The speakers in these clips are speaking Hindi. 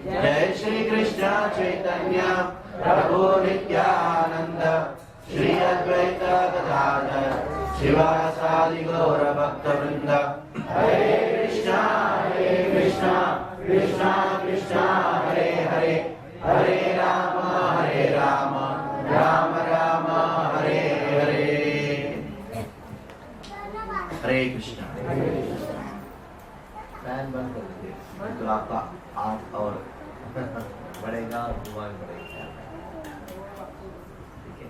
जय श्री कृष्ण चैतन्य प्रभु नित्यानंद श्री अद्वैत गदाधर शिवासादि गौर भक्त वृंद। हरे कृष्णा कृष्णा कृष्णा हरे हरे, हरे राम राम राम हरे हरे। हरे कृष्णा। फैन बंद कर दीजिए तो आपका आंख और बढ़ेगा और दिमाग बढ़ेगा। ठीक है।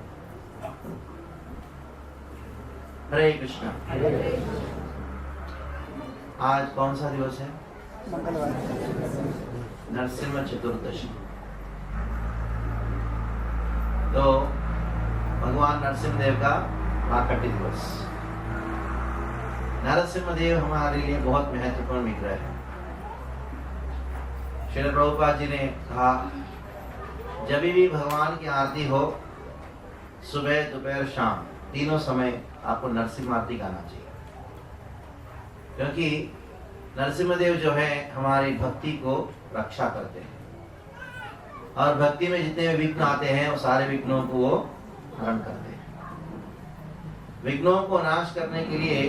हरे कृष्णा। आज कौन सा दिवस है? मंगलवार, नरसिम्हा चतुर्दशी। तो भगवान नरसिम्ह देव का प्राकट्य दिवस। नरसिम्ह देव हमारे लिए बहुत महत्वपूर्ण विग्रह है। श्रील प्रभुपाद जी ने कहा, जब भी भगवान की आरती हो, सुबह दोपहर शाम तीनों समय आपको नरसिम्ह आरती गाना चाहिए, क्योंकि नरसिम्ह देव जो है हमारी भक्ति को रक्षा करते हैं और भक्ति में जितने भी विघ्न आते हैं वो सारे विघ्नों को वो हरण करते हैं। विघ्नों को नाश करने के लिए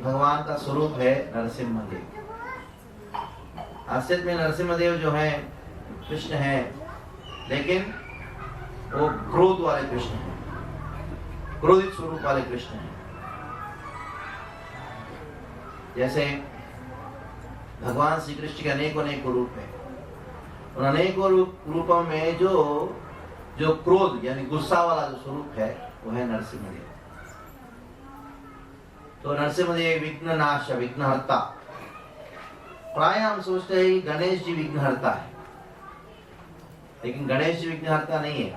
भगवान का स्वरूप है नरसिम्ह देव। असलियत में नरसिम्ह देव जो है कृष्ण है, लेकिन वो क्रोध वाले कृष्ण है, क्रोधित स्वरूप वाले कृष्ण है। जैसे भगवान श्री कृष्ण के अनेकों रूप है, उन अनेकों रूपों में जो क्रोध यानी गुस्सा वाला जो स्वरूप है वो है नरसिम्ह देव। तो नरसिम्ह देव विघ्ननाश, विघ्नहर्ता। प्राय हम सोचते हैं कि गणेश जी विघ्नहर्ता है, लेकिन गणेश जी विघ्नहर्ता नहीं है,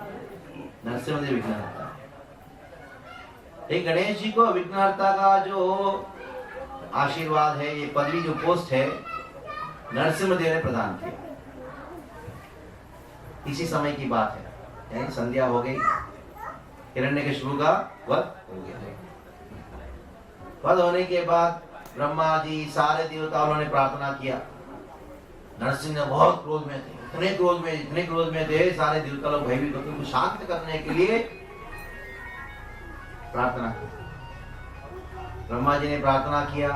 नरसिम्ह देव विघ्नहर्ता है। गणेश जी को विघ्नहर्ता का जो आशीर्वाद है, ये पदवी जो पोस्ट है, नरसिम्ह देव ने प्रदान किया। इसी समय की बात है, यानी संध्या हो गई, हिरण्यकशिपु का वध हो गया। वध होने के बाद ब्रह्मा जी सारे देवताओं ने प्रार्थना किया। नरसिंह ने बहुत क्रोध में थे, इतने क्रोध में थे, सारे देवता लोग भयभीत होकर उनको शांत करने के लिए प्रार्थना की। ब्रह्मा जी ने प्रार्थना किया,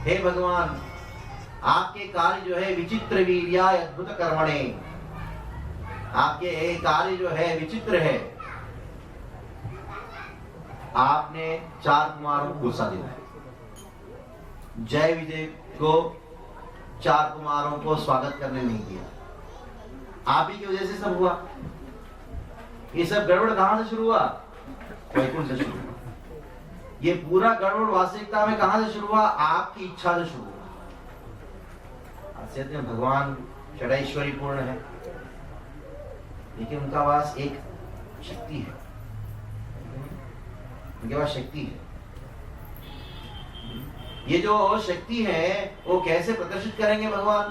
हे भगवान, आपके कार्य जो है विचित्र वीर्याय अद्भुत कर्मणे, आपके कार्य जो है विचित्र है। आपने 4 कुमारों को गुस्सा दिलाया। जय विजय को 4 कुमारों को स्वागत करने नहीं दिया। आप ही की वजह से सब हुआ। ये सब गड़बड़ कहां से शुरू हुआ? वैकुंठ से शुरू हुआ। ये पूरा गड़बड़ वास्तविकता में कहां से शुरू हुआ? आपकी इच्छा से शुरू हुआ। असलियत में भगवान षडैश्वरी पूर्ण है, लेकिन उनका पास एक शक्ति है, उनके पास शक्ति है। ये जो शक्ति है वो कैसे प्रदर्शित करेंगे भगवान?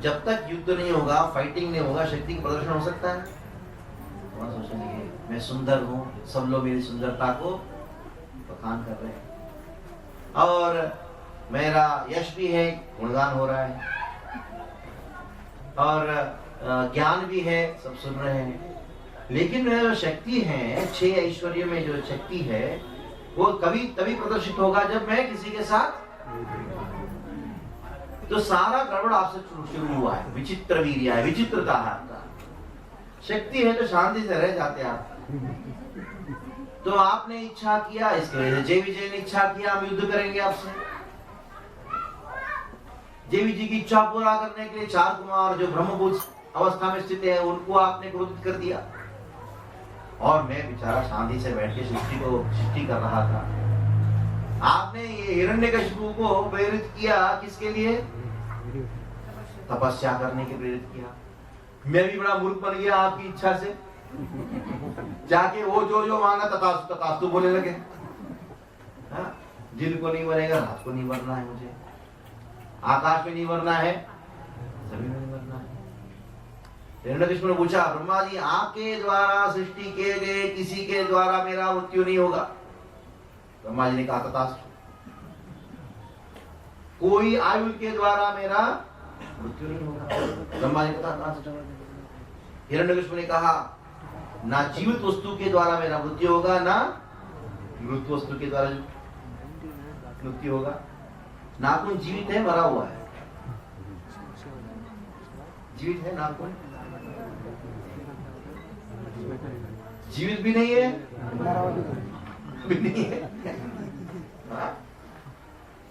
जब तक युद्ध नहीं होगा, फाइटिंग नहीं होगा, शक्ति का प्रदर्शन हो सकता है? वहां सोचेंगे मैं सुंदर हूँ, सब लोग मेरी सुंदरता को बखान कर रहे हैं और मेरा यश भी है, गुणगान हो रहा है और ज्ञान भी है, सब सुन रहे हैं। लेकिन जो शक्ति है, 6 ऐश्वर्यों में जो शक्ति है, वो कभी तभी प्रदर्शित होगा जब मैं किसी के साथ। तो सारा गड़बड़ आपसे शुरू हुआ है। विचित्र वीर्य है, विचित्रता है आपका। शक्ति है तो शांति से रह जाते आप। तो आपने इच्छा किया, इसके वजह से जय विजय ने इच्छा किया हम युद्ध करेंगे आपसे। जय विजय की इच्छा पूरा करने के लिए 4 कुमार जो ब्रह्मभूत अवस्था में स्थित है उनको आपने क्रोधित कर दिया और मैं बेचारा शांति से बैठ के सृष्टि कर रहा था। आपने ये हिरण्यकशिपु को प्रेरित किया किसके लिए? तपस्या करने के प्रेरित किया। मैं भी बड़ा मूर्ख बन गया आपकी इच्छा से, जाके वो जो मांगा तथास्तु तथास्तु बोलने लगे। दिन को नहीं बनेगा, रात को नहीं बनना है, मुझे आकाश में नहीं बनना है, जमीन में नहीं बनना है। हिरण्यकशिपु ने पूछा, ब्रह्मा जी आपके द्वारा सृष्टि किए गए किसी के द्वारा मेरा मृत्यु नहीं होगा। ब्रह्मा जी ने कहा तथास्तु। कोई आयु के द्वारा मेरा मृत्यु नहीं होगा। ब्रह्मा जी पता कहां से? हिरण्यकशिपु ने कहा ना जीवित वस्तु के द्वारा मेरा मृत्यु होगा, ना मृत वस्तु के द्वारा मृत्यु होगा। नाखून जीवित है, मरा हुआ है? जीवित है नाखून? जीवित भी नहीं है, भी नहीं है।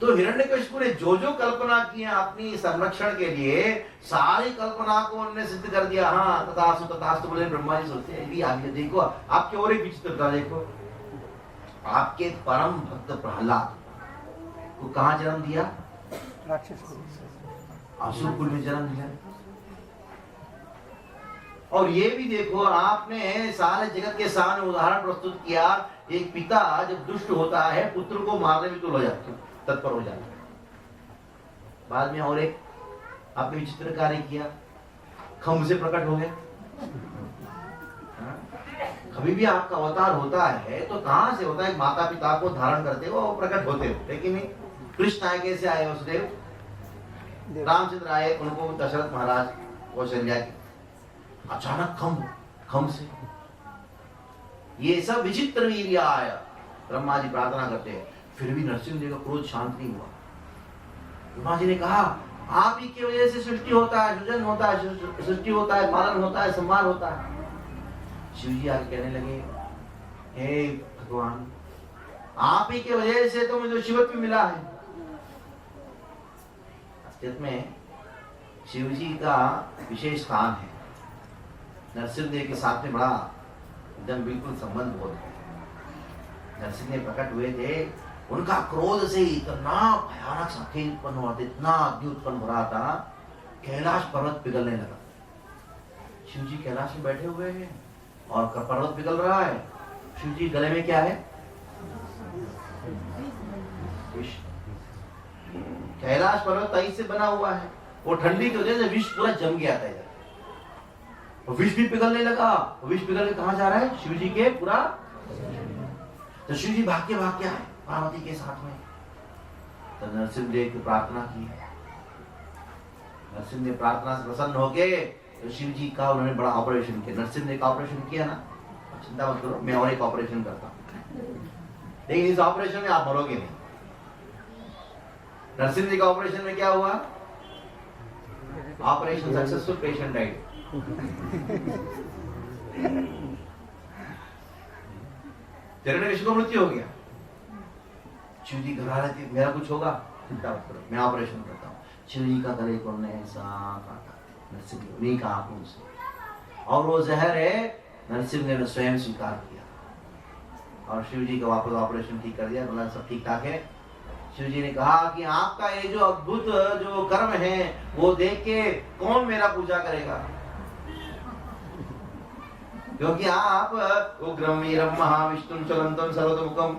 तो हिरण्यकशिपु ने जो जो कल्पना की है अपनी संरक्षण के लिए, सारी कल्पना को उन्होंने सिद्ध कर दिया। हाँ तथास्तु तथास्तु बोले। ब्रह्मा जी सोचते हैं आगे देखो आपके और एक विचित्रता देखो, आपके परम भक्त प्रहलाद को कहां जन्म दिया? असुर कुल में जन्म दिया। और ये भी देखो आपने सारे जगत के सामने उदाहरण प्रस्तुत किया, एक पिता जब दुष्ट होता है पुत्र को मारने में तत्पर हो जाता है। बाद में और एक आपने विचित्र कार्य किया, खम्भ से प्रकट हो गए। कभी भी आपका अवतार होता है तो कहां से होता है? माता पिता को धारण करते हो और प्रकट होते हो, लेकिन कृष्ण आए कैसे आए? वसुदेव रामचंद्र आए, उनको दशरथ महाराज कौशल्या अचानक खम्भ से। ये सब विचित्र वीर्य आया। ब्रह्मा जी प्रार्थना करते हैं, फिर भी नरसिंह देव का क्रोध शांत नहीं हुआ। ब्रह्मा जी ने कहा आप ही की वजह से सृष्टि होता है, सृजन होता है, सृष्टि होता है, पालन होता है, संहार होता है। शिव जी आगे कहने लगे हे भगवान, आप ही की वजह से तो मुझे शिवत्व मिला है। अस्तित्व में शिव जी का विशेष स्थान है। नरसिंह देव के साथ में बड़ा एकदम बिल्कुल संबंध बहुत है। नरसिंह देव प्रकट हुए थे, उनका क्रोध से इतना भयानक साथी उत्पन्न हुआ था, इतना अग्नि उत्पन्न हो रहा था, कैलाश पर्वत पिघलने लगा। शिव जी कैलाश में बैठे हुए हैं और पर्वत पिघल रहा है। शिव जी गले में क्या है? विष। कैलाश पर्वत तई से बना हुआ है, वो ठंडी की वजह से विष पूरा जम गया था इधर, विष भी पिघलने लगा। विष पिघल के कहां जा रहा है? शिव जी के पूरा। तो शिव जी भाग के आए पार्वती के साथ में। तो नरसिंह देव की प्रार्थना की। नरसिंह देव प्रार्थना से प्रसन्न होके तो शिव जी का उन्होंने बड़ा ऑपरेशन किया। नरसिंह देव का ऑपरेशन किया ना, चिंता मत करो, मैं और एक ऑपरेशन करता हूं, लेकिन इस ऑपरेशन में आप मरोगे नहीं। नरसिंह देव का ऑपरेशन में क्या हुआ? Operation successful, patient died. Hiranyakashipu को मृत्यु हो गया। शिव जी घर आ रहे थे, मेरा कुछ होगा, चिंता मत करो, मैं ऑपरेशन करता हूँ। शिव जी का गले को ऐसा काटा, नरसिंह नहीं कहा आपने उनसे, और वो जहर है नरसिंह ने स्वयं स्वीकार किया और शिव जी का वापस ऑपरेशन ठीक कर दिया, बोला सब ठीक ठाक है। शिव जी ने कहा कि आपका ये जो अद्भुत जो कर्म है वो देख के कौन मेरा पूजा करेगा, क्योंकि आप उग्रम वीरम महाविष्णुम चलंतम सर्वतोमुखम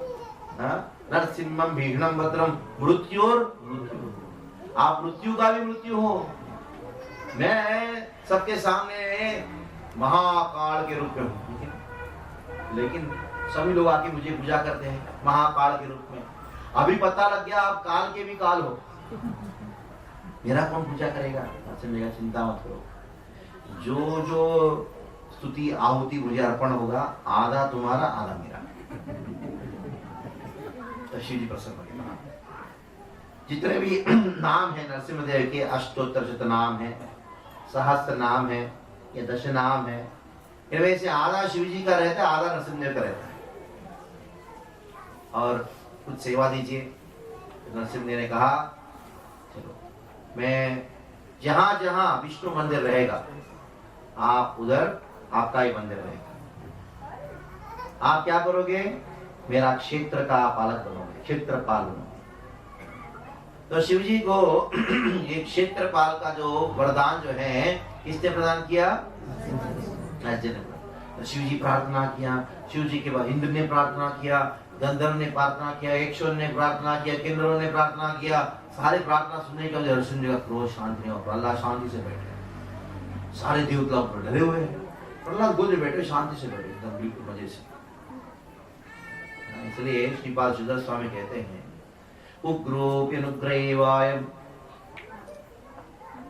नरसिंहम भीषणम भद्रम मृत्योर मृत्यु, आप मृत्यु का भी मृत्यु हो। मैं सबके सामने महाकाल के रूप में हूँ, लेकिन सभी लोग आके मुझे पूजा करते हैं महाकाल के रूप में। अभी पता लग गया आप काल के भी काल हो, मेरा कौन पूजा करेगा? चिंता मत करो, जो जो स्तुति आहुति मुझे अर्पण होगा, आधा तुम्हारा आधा मेरा। तो शिव जी प्रसन्न हो। जितने भी नाम है नरसिंहदेव के, अष्टोत्तर शत नाम है, सहस्त्र नाम है या दश नाम है, इनमें से आधा शिव जी का रहता है, आधा नरसिंहदेव का रहता है। और कुछ सेवा दीजिए। नरसिंहदेव ने कहा चलो मैं जहां जहां विष्णु मंदिर रहेगा आप उधर आपका ही मंदिर रहेगा। आप क्या करोगे? मेरा क्षेत्र का पालक बनोगे, क्षेत्रपाल बनोगे। तो शिव जी को एक क्षेत्रपाल का जो वरदान जो है किसने प्रदान किया? राज्य ने। तो शिव जी प्रार्थना किया, शिव जी के बाद इंद्र ने प्रार्थना किया, गंधर्व ने प्रार्थना किया, यक्षों ने प्रार्थना किया, किन्नरों ने प्रार्थना किया। सारे प्रार्थना सुनने के बाद नरसिंह का क्रोध शांत नहीं हुआ, प्रहलाद शांति से बैठे। सारे देवता डरे हुए हैं, प्रहलाद गोद में बैठे शांति से बैठे एकदम बिल्कुल मजे से। इसलिए श्रीपाद श्रीधर स्वामी कहते हैं उग्रोप्यनुग्रैवायम्,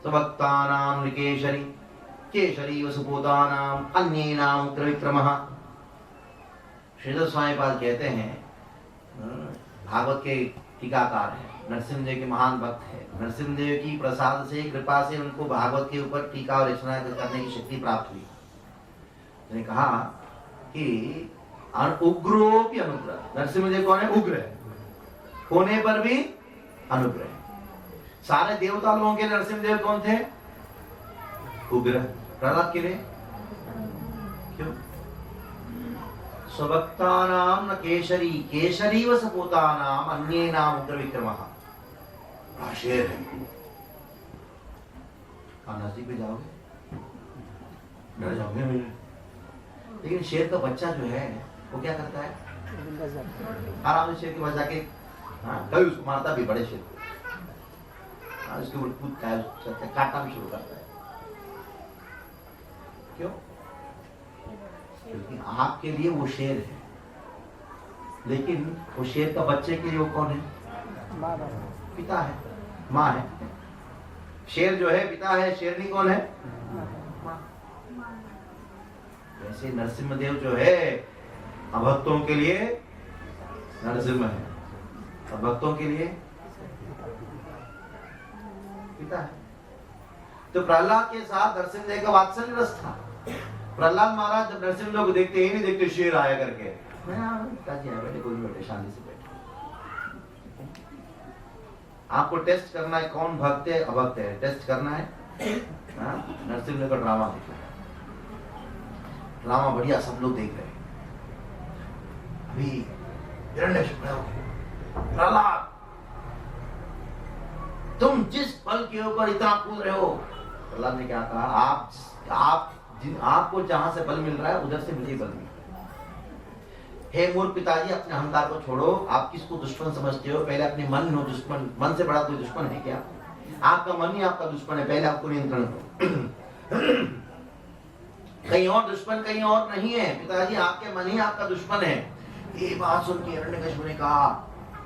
स्वभक्तानां नृकेशरी केशरी वसुपूतानां अन्येनां उग्रविक्रमः। श्रीधर स्वामी पाद कहते हैं, भागवत के टीकाकार है, नरसिंहदेव के महान भक्त है। नरसिंहदेव की प्रसाद से, कृपा से उनको भागवत के ऊपर टीका और रचना करने की शक्ति प्राप्त हुई। उन्होंने कहा कि उग्रोपि अनुग्रह। नरसिंहदेव कौन है? उग्र है, होने पर भी अनुग्रह है। सारे देवता लोगों के नरसिंहदेव कौन थे? उग्र। प्रहलाद के लिए क्यों? स्वभक्तानां न केशरी केशरी व सपूतानां अन्येनां उग्र विक्रमः। शेर है। नजदीक में जाओगे डर जाओगे। लेकिन शेर का बच्चा जो है वो क्या करता है? आराम से शेर के पास जाके कभी उसको मारता भी, बड़े शेर को उसके ऊपर कूदता है, काटना भी शुरू करता है। क्यों? क्योंकि आपके लिए वो शेर है, लेकिन वो शेर का बच्चे के लिए वो कौन है? पिता है, माँ है। शेर जो है पिता है, शेरनी कौन है? वैसे नरसिम्हदेव जो है अभक्तों के लिए नरसिम्ह है, अभक्तों के लिए पिता है। तो प्रहलाद के साथ नरसिम्हदेव का वात्सल्य रस था। प्रहलाद महाराज जब नरसिम्हदेव को देखते ही नहीं देखते शेर आया करके, बैठे कोई बैठे, शांति से बैठे। आपको टेस्ट करना है कौन भक्त है अभक्त है, टेस्ट करना है। नरसिम्हदेव का ड्रामा देखना है, ड्रामा बढ़िया सब लोग देख रहे हैं। अभी हिरण्यकशिपु, प्रहलाद तुम जिस बल के ऊपर इतना कूद रहे हो, प्रहलाद ने क्या कहा? आपको जहां से बल मिल रहा है उधर से मुझे बल मिल रहा है। हे मूर्ख पिताजी, अपने अहंकार को छोड़ो। आप किसको दुश्मन समझते हो? पहले अपने मन हो दुश्मन। मन से बड़ा कोई दुश्मन है क्या? आपका मन ही आपका दुश्मन है। पहले आपको नियंत्रण करो। कहीं और दुश्मन कहीं और नहीं है पिताजी, आपके मन ही आपका दुश्मन है। ये बात सुन के हिरण्यकशिपु ने कहा,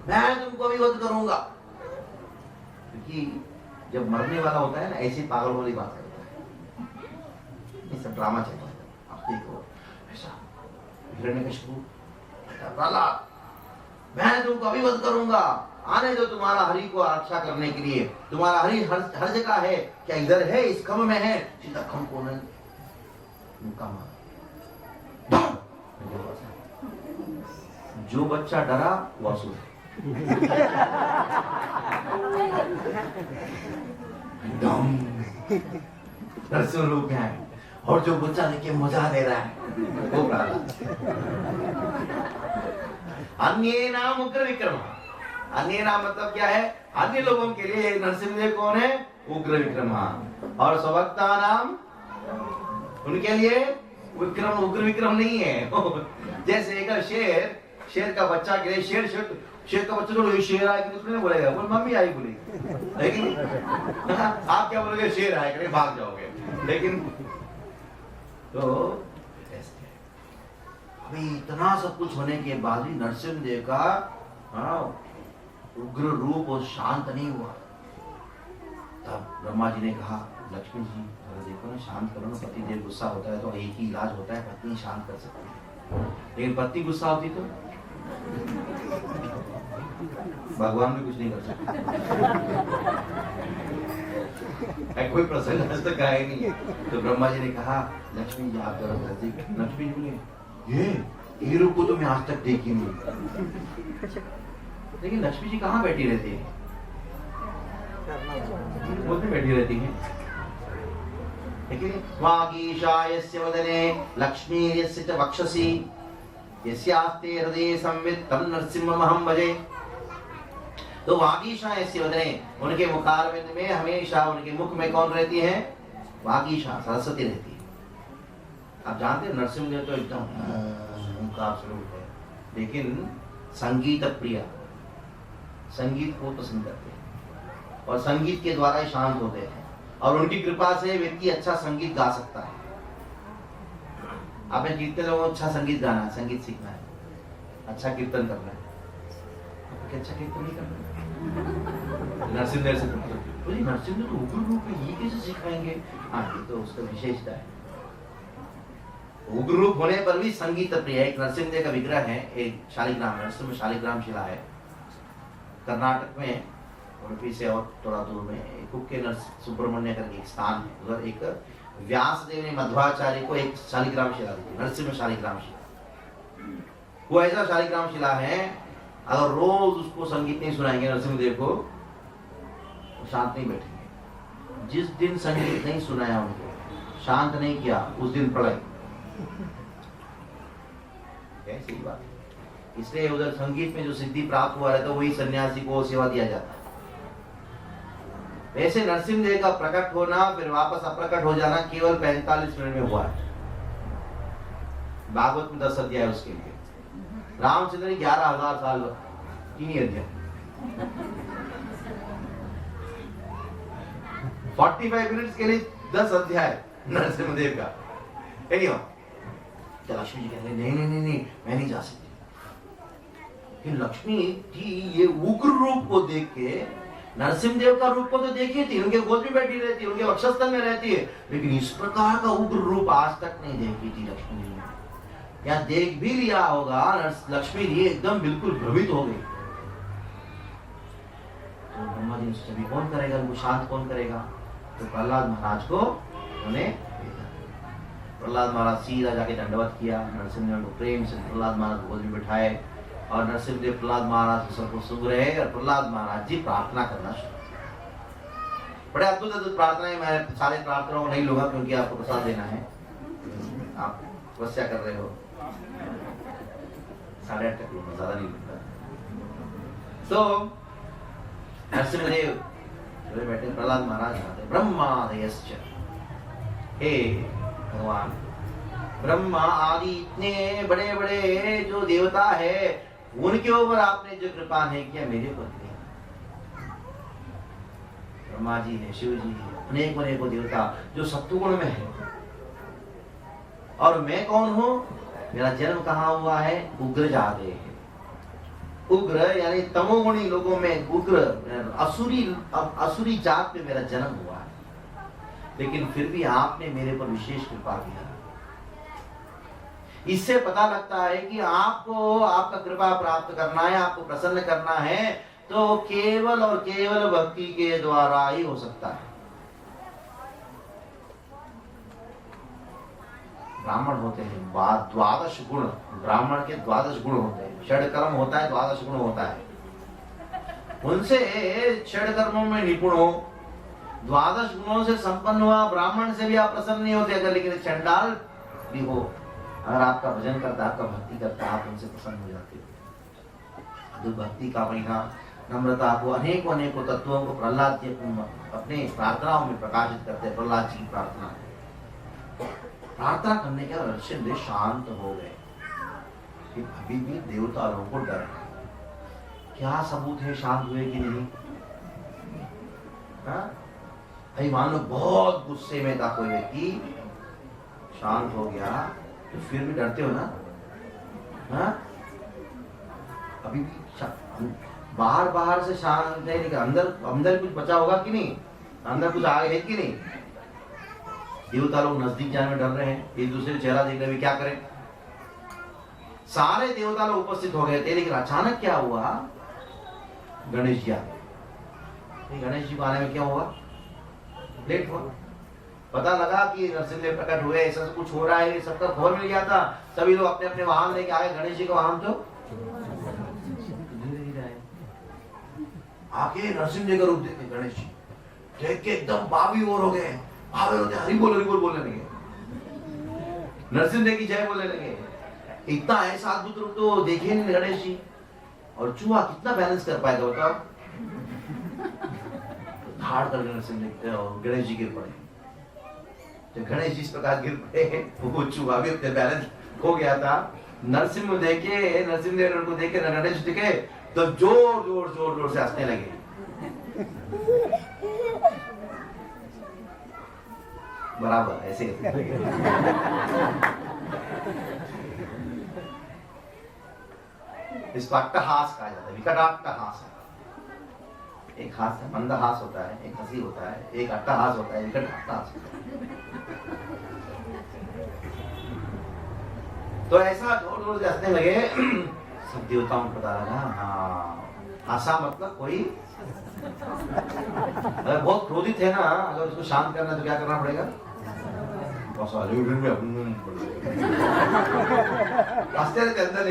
मैं तुमको भी वध करूंगा। क्योंकि जब मरने वाला होता है ना, ऐसी पागल वाली बात करता है। ये सब ड्रामा चल रहा है, आप देखो ऐसा। हिरण्यकशिपु, प्रहलाद मैं तुमको अभी वध करूंगा, आने दो तुम्हारा हरि को रक्षा करने के लिए। तुम्हारा हरि हर जगह है। क्या इधर है? इस खम्भ में है। सीधा खम्भ को नहीं जो बच्चा डरा वो असुर नरसिंह रूप है, और जो बच्चा देखे मजा ले रहा है वो प्रहलाद। अन्य नाम उग्र विक्रम। अन्य नाम मतलब क्या है? अन्य लोगों के लिए नरसिंहदेव कौन है? उग्र विक्रम। और स्वभक्ता नाम उनके लिए विक्रम, उग्र विक्रम नहीं है। जैसे एक शेर का बच्चा के लिए शेर का बच्चा तो शेर आए उसने बोलेगा, बोल मम्मी आई बोलेगी, लेकिन आप क्या बोलोगे? शेर आए करे भाग जाओगे। लेकिन तो अभी इतना सब कुछ होने के बाद भी नरसिंहदेव का उग्र रूप और शांत नहीं हुआ। तब ब्रह्मा जी ने कहा, लक्ष्मी जी देखो ना, शांत करो ना। पति देव गुस्सा होता है तो एक ही इलाज होता है, पत्नी शांत कर सकती है। लेकिन पत्नी गुस्सा होती तो भगवान भी कुछ नहीं कर सकते। कोई प्रसंग आज तक आया नहीं है। तो ब्रह्मा जी ने कहा, लक्ष्मी जी आप जरा नजदीक। लक्ष्मी जी बोले, ये रूप को तो मैं आज तक देखी नहीं। लेकिन लक्ष्मी जी कहाँ बैठी रहती है? बैठी रहती है। लेकिन वागीशा यस्य वदने लक्ष्मी यस्य च वक्षसि यस्यास्ते हृदये संवित् तं नरसिंहमहं भजे। तो वागीशा यस्य वदने, उनके मुखारविंद में हमेशा, उनके मुख में कौन रहती है? वागीशा, सरस्वती रहती है। आप जानते हैं नरसिंहदेव तो एकदम उनका स्वरूप है, लेकिन संगीत प्रिय, संगीत को पसंद करते हैं और संगीत के द्वारा ही शांत होते हैं। और उनकी कृपा से व्यक्ति अच्छा संगीत गा सकता है। आपने जितने लोगों को अच्छा संगीत गाना है, संगीत सीखना है, अच्छा कीर्तन करना है, अच्छा कीर्तन नहीं करना है, नरसिंहदेव से बोले नरसिंह तो उग्र रूप में ये कैसे सिखाएंगे? हाँ, ये तो उसका विशेषता है। उग्र रूप होने पर भी संगीत प्रिय। एक नरसिंह देव का विग्रह है, एक शालिग्राम, नरसिंह शालिग्राम शिला है कर्नाटक में, उडुपी से और थोड़ा दूर में कुक्के सुब्रमण्य करके एक स्थान है। उधर एक व्यासदेव ने मध्वाचार्य को एक शालिग्राम शिला दी, नरसिंह शालिग्राम शिला। वो ऐसा शालिग्राम शिला है, अगर रोज उसको संगीत नहीं सुनाएंगे नरसिंह देव को, वो शांत नहीं बैठेंगे। जिस दिन संगीत नहीं सुनाया उनको, शांत नहीं किया, उस दिन प्रलय। ऐसी बात है। इसलिए उधर संगीत में जो सिद्धि प्राप्त हुआ रहता है, वही सन्यासी को सेवा दिया जाता है। वैसे नरसिंह देव का प्रकट होना फिर वापस अप्रकट हो जाना केवल 45 मिनट में हुआ है। भागवत में 10 अध्याय उसके लिए, रामचंद्र 11,000 साल, 3 अध्याय। 45 मिनट के लिए 10 अध्याय नरसिंह देव का। लक्ष्मी जी कहते नहीं नहीं नहीं नहीं, मैं नहीं जा सकती। लक्ष्मी जी ये उग्र रूप को देख के, नरसिंह देव का रूप को तो देखी थी, उनके गोद में बैठी रहती है, उनके वक्षस्थल में रहती है, लेकिन इस प्रकार का उग्र रूप आज तक नहीं देखी थी लक्ष्मी जी ने। या देख भी लिया होगा, लक्ष्मी जी एकदम बिल्कुल भ्रमित हो गई। तो ब्रह्मा जी ने सोचा कौन करेगा, उनको शांत कौन करेगा? तो प्रहलाद महाराज को उन्हें, प्रहलाद महाराज सीधा जाके दंडवत किया। नरसिंह देव को प्रेम से प्रहलाद महाराज गोद में बिठाए और नरसिंह देव प्रहलाद महाराज के सबको सुन रहे और प्रहलाद महाराज जी प्रार्थना करना शुरू। बड़े अद्भुत अद्भुत प्रार्थनाएं, मैं सारे प्रार्थनाओं को नहीं लूंगा क्योंकि आपको प्रसाद देना है, आप तपस्या कर रहे हो। 8:30 तक लूंगा, ज्यादा नहीं लूंगा। तो नरसिंह देव बैठे, प्रहलाद महाराज आते, ब्रह्मादयश्च, हे भगवान ब्रह्मा आदि इतने बड़े बड़े जो देवता है, उनके ऊपर आपने जो कृपा नहीं किया, मेरे ऊपर किया। ब्रह्मा जी है, शिव जी है, अनेक अनेक देवता जो सत्वगुण में है। और मैं कौन हूं? मेरा जन्म कहाँ हुआ है? उग्र जाते है। उग्र यानी तमोगुणी लोगों में उग्र, असुरी जात में मेरा जन्म हुआ है। लेकिन फिर भी आपने मेरे पर विशेष कृपा किया। इससे पता लगता है कि आपको आपका कृपा प्राप्त करना है, आपको प्रसन्न करना है, तो केवल और केवल भक्ति के द्वारा ही हो सकता है। ब्राह्मण होते हैं 12 गुण, ब्राह्मण के 12 गुण होते हैं। षड कर्म होता है, 12 गुण होता है। उनसे षड कर्मों में निपुण हो, 12 गुणों से संपन्न हुआ ब्राह्मण से भी आप प्रसन्न नहीं होते। अगर लेकिन चंडाल भी हो, अगर आपका भजन करता, आपका भक्ति करता, आप उनसे प्रसन्न हो जाते हो। जो भक्ति का महीना, नम्रता को, अनेकों अनेकों तत्वों को प्रहलाद जी अपने प्रार्थनाओं में प्रकाशित करते हैं। प्रहलाद जी की प्रार्थना करने के बाद नरसिंह देव शांत हो गए कि अभी भी देवता लोगों को डर है। क्या सबूत है शांत हुए कि नहीं? भाई मान लो बहुत गुस्से में था कोई व्यक्ति, शांत हो गया, तो फिर भी डरते हो ना? अभी भी बाहर से शांत है, लेकिन अंदर कुछ बचा होगा कि नहीं? अंदर कुछ आगे है कि नहीं? देवता लोग नजदीक जाने में डर रहे हैं, एक दूसरे का चेहरा देख रहे हैं, क्या करें? सारे देवता लोग उपस्थित हो गए थे, लेकिन अचानक क्या हुआ? गणेश जी आ गए। गणेश जी को आने में क्या हुआ? लेट हुआ। पता लगा कि नरसिंह देव प्रकट हुए, ऐसा कुछ हो रहा है, सबका खबर मिल गया था। सभी लोग अपने अपने वाहन लेके आए। गणेश जी का वाहन तो आके नरसिंह जी का रूप देखे। गणेश जी देख के एकदम बावी और हो गए, हरि बोल बोलने लगे, नरसिंह देव की जय बोलने लगे। इतना ऐसा अद्भुत रूप तो देखे नहीं गणेश जी। और चूहा कितना बैलेंस कर पाएगा बताओ? धाड़ कर गणेश जी गिर पड़े। जब गणेश जी इस प्रकार गिर पड़े, वो चूहा भी अपने बैलेंस खो गया था। नरसिंह देव उनको देखे, गणेश दिखे तो जोर से हंसने लगे। बराबर ऐसे इसको अट्टहास कहा जाता है, विकटाट्टहास। एक हास मंद हास होता है, एक हंसी होता है, एक अट्टहास होता है, विकट अट्टहास होता है। तो ऐसा जोर जोर से हंसने लगे, सब देवताओं को पता लगा, हाँ हंसा मतलब कोई अगर बहुत क्रोधित है ना, अगर उसको शांत करना तो क्या करना पड़ेगा? हंसते रहते अंदर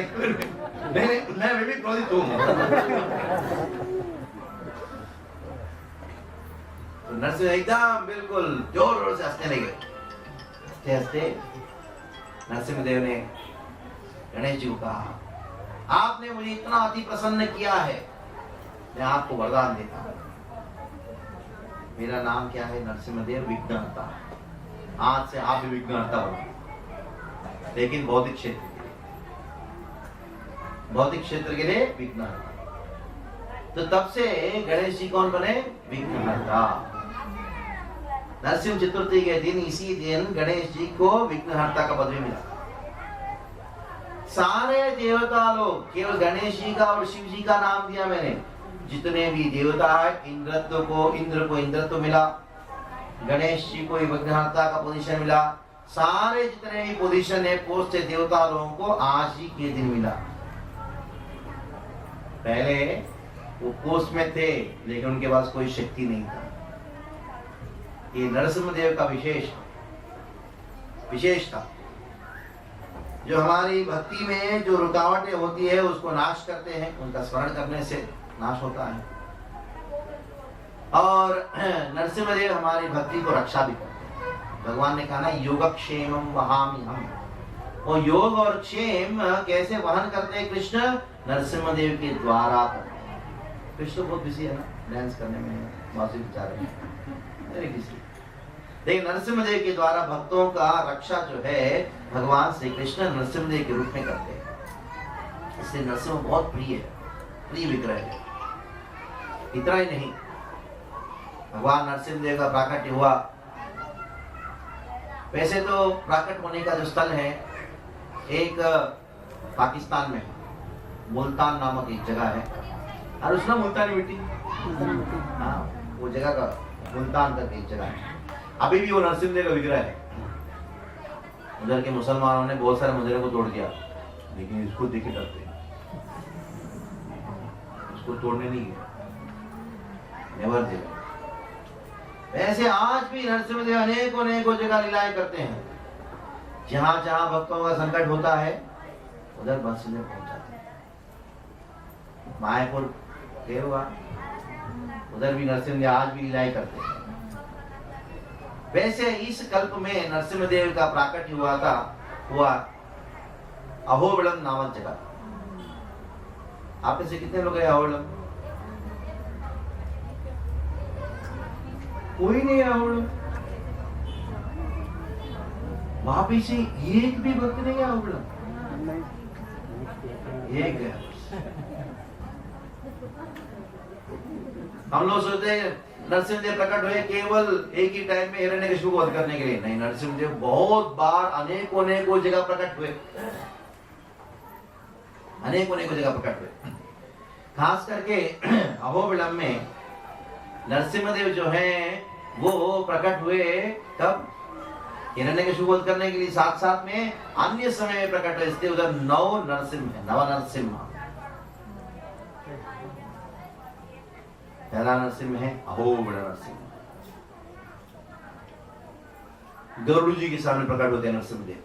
नहीं मैं भी क्रोधित हूँ। तो नरसिंह एकदम बिल्कुल जोर जोर से हंसने लगे। हंसते हंसते नरसिंहदेव ने गणेश जी को कहा, आपने मुझे इतना अति प्रसन्न किया है, मैं आपको वरदान देता हूं। मेरा नाम क्या है? नरसिंहदेव विघ्नहर्ता। आज से आप भी विघ्नहर्ता बनो, लेकिन भौतिक क्षेत्र के लिए, भौतिक क्षेत्र के लिए विघ्नहर्ता। तो तब से गणेश जी कौन बने? विघ्नहर्ता। नरसिंह चतुर्थी के दिन, इसी दिन गणेश जी को विघ्नहर्ता का पदवी मिला। सारे देवता लोग, केवल गणेश जी का और शिव जी का नाम दिया मैंने। जितने भी देवता है, इंद्र को इंद्रत्व मिला, गणेश जी को विघ्नहर्ता का पोजीशन मिला। सारे जितने भी पोजीशन है, पोस्ट है देवता लोगों को आज ही के दिन मिला। पहले वो पोस्ट में थे, लेकिन उनके पास कोई शक्ति नहीं था। ये नरसिंहदेव का विशेष था, जो हमारी भक्ति में जो रुकावटें होती है उसको नाश करते हैं, उनका स्मरण करने से नाश होता है। और नरसिंहदेव हमारी भक्ति को रक्षा भी करते हैं। भगवान ने कहा ना, योगक्षेमं वहामि हम। वो योग और क्षेम कैसे वहन करते हैं कृष्ण? नरसिंहदेव के द्वारा करते हैं। कृष्ण बहुत बिजी है ना, डांस करने में, वासी विचार में, लेकिन नरसिंहदेव के द्वारा भक्तों का रक्षा जो है भगवान श्री कृष्ण नरसिंहदेव के रूप में करते हैं। इसलिए नरसिंह बहुत प्रिय विग्रह है। इतना ही नहीं, भगवान नरसिंहदेव का प्राकट्य हुआ। वैसे तो प्राकट होने का जो स्थल है एक पाकिस्तान में, मुल्तान नामक एक जगह है, और उसमें मुल्तानी मिट्टी, हाँ वो जगह का मुल्तान करके एक जगह है। अभी भी वो नरसिंहदेव का विग्रह है। उधर के मुसलमानों ने बहुत सारे मंदिरों को तोड़ दिया, लेकिन इसको देखे डरते, इसको तोड़ने नहीं गए, नेवर दे। वैसे आज भी नरसिंहदेव अनेकों जगह लीलाएं करते हैं। जहां जहां भक्तों का संकट होता है उधर नरसिंहदेव पहुंच जाते हैं। मायापुर देव हुआ, उधर भी नरसिंहदेव आज भी लीलाएं करते हैं। वैसे इस कल्प में नरसिंहदेव का प्राकट्य हुआ अहोबिलम नामक जगह। आप में से कितने लोग गए अहोबिलम? कोई नहीं है अहोबिलम। वहां पे से एक भी भक्त नहीं है अहोबिलम, एक है। हम लोग सोचते हैं नरसिंहदेव प्रकट हुए केवल एक ही टाइम में हिरण्यकशिपु को वध करने के लिए। नहीं, नरसिंहदेव बहुत बार अनेकों जगह प्रकट हुए, अनेकों जगह प्रकट हुए। खास करके अहोबिलम में नरसिंहदेव जो हैं वो प्रकट हुए तब हिरण्यकशिपु को वध करने के लिए, साथ साथ में अन्य समय में प्रकट हुए। इसलिए उधर नव नरसिंह। पहला नरसिंह है अहोबिल नरसिंह। गरुड़ जी के सामने प्रकट होते हैं नरसिंहदेव।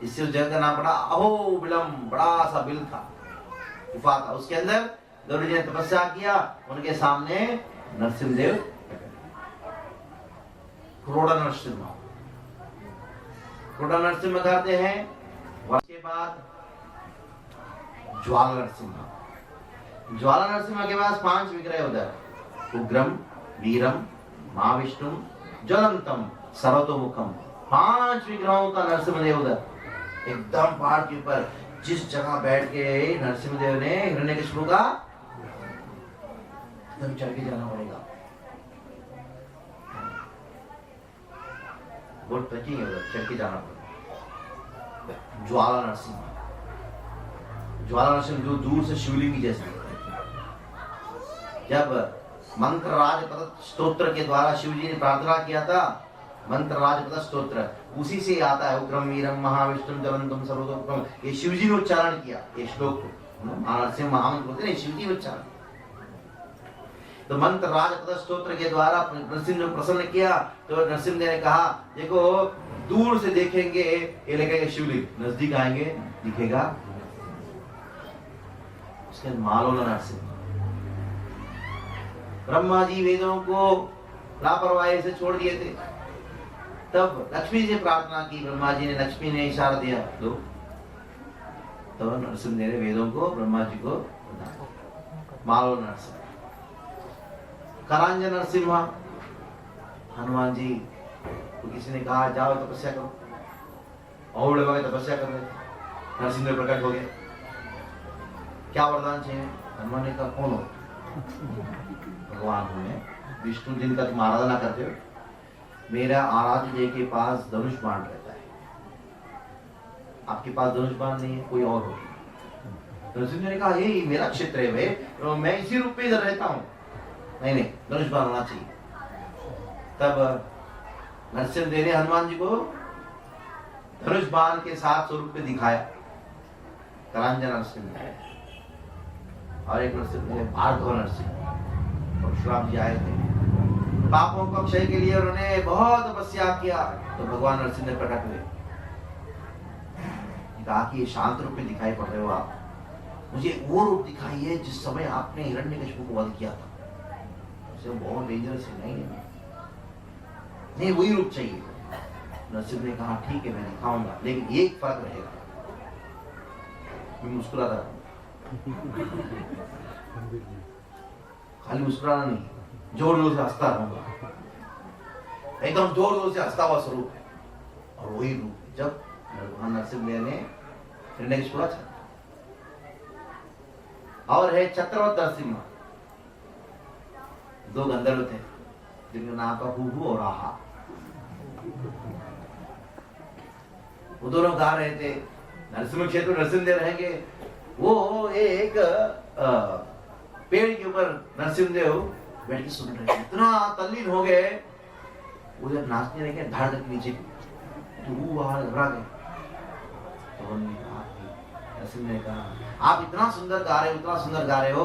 इससे उस जगह का नाम पड़ा अहोबिलम। बड़ा सा बिल था, गुफा था, उसके अंदर गरुड़ जी ने तपस्या किया, उनके सामने नरसिंहदेव, क्रोड़ा नरसिंह करते हैं। उसके बाद ज्वाला नरसिंह के पास 5 विग्रह उधर, उग्रम, वीरम, महाविष्णुम, ज्वलंतम, सर्वतोमुखम। 5 विग्रहों का नरसिंहदेव उधर एकदम पहाड़ के ऊपर, जिस जगह बैठ के नरसिंहदेव ने हिरण्यकशिपु का एकदम चढ़ के जाना पड़ेगा। बहुत ट्रेकिंग है उधर, चढ़ के जाना पड़ेगा। ज्वाला नरसिंह जो दूर से शिवलिंग की जैसे, जब मंत्र राजपद स्तोत्र के द्वारा शिव जी ने प्रार्थना किया था। मंत्र राजपद स्तोत्र उसी से आता है, उग्रम वीरम महाविष्णुम ज्वलंतम सर्वतोमुखम। ये शिव जी ने उच्चारण किया ये श्लोक को, नरसिंह महामंत्र बोलते हैं, शिव जी उच्चारण। तो मंत्र राजपद स्तोत्र के द्वारा नरसिंह ने प्रसन्न किया। तो नरसिंह ने कहा देखो दूर से देखेंगे ये लगेगा शिवलिंग, नजदीक आएंगे दिखेगा उसके मालूम नरसिंह। ब्रह्मा जी वेदों को लापरवाही से छोड़ दिए थे, तब लक्ष्मी से प्रार्थना की, ब्रह्मा जी ने, लक्ष्मी ने इशारा दिया दो, तो नरसिंह ने वेदों को ब्रह्मा जी को मालूम नरसिंह। करांजन नरसिंह, हनुमान जी तो किसी ने कहा जाओ तपस्या करो, और तपस्या कर रहे थे, नरसिंह प्रकट हो गया, क्या वरदान चाहिए? हनुमान ने कहा कौन हो? भगवान हूं, विष्णु जिनका तुम आराधना करते हो, मेरा आराध्य देव के पास धनुष बाण रहता है, आपके पास धनुष बाण नहीं है, कोई और हो। नरसिंह ने कहा ये मेरा क्षेत्र है भाई, तो मैं इसी रूप में इधर रहता हूँ, नहीं नहीं धनुष बाण होना चाहिए। तब नरसिंह देव ने हनुमान जी को धनुष बाण के साथ स्वरूप में दिखाया, करांजन नरसिंह। और एक नरसिंह भार्गव नरसिंह, परशुराम जी आए थे, पापों को क्षय के लिए उन्होंने बहुत तपस्या किया, तो भगवान नरसिंह ने प्रकट हुए, कहा कि ये शांत रूप में दिखाई पड़ रहे हो आप, मुझे वो रूप दिखाइए जिस समय आपने हिरण्यकशिपु को वध किया था, उसे बहुत डेंजरस है, नहीं वही रूप चाहिए। नरसिंह ने कहा ठीक है मैं दिखाऊंगा, लेकिन एक फर्क रहेगा, मैं मुस्कुराता रहूंगा, खाली मुस्कुराना नहीं, जोर जोर से हंसता रहूंगा, एकदम जोर जोर से हंसता हुआ स्वरूप है। और वही रूप है जब भगवान नरसिंह ने हिरण्यकशिपु को छाड़ा। और है चक्रवर्ती नरसिंह, दो गंधर्व थे जिनका नाम था हुहु और आहा, वो दोनों गा रहे थे, नरसिंह क्षेत्र नरसिंहदेव रहेंगे, वो एक पेड़ के ऊपर नरसिंहदेव बैठ के सुन रहे थे, इतना तल्लीन हो गए, उधर नाचने लगे, धड़ के नीचे तो वो वहां घबरा गए। तो उन्होंने कहा, नरसिंह ने कहा आप इतना सुंदर गा रहे हो, इतना सुंदर गा रहे हो,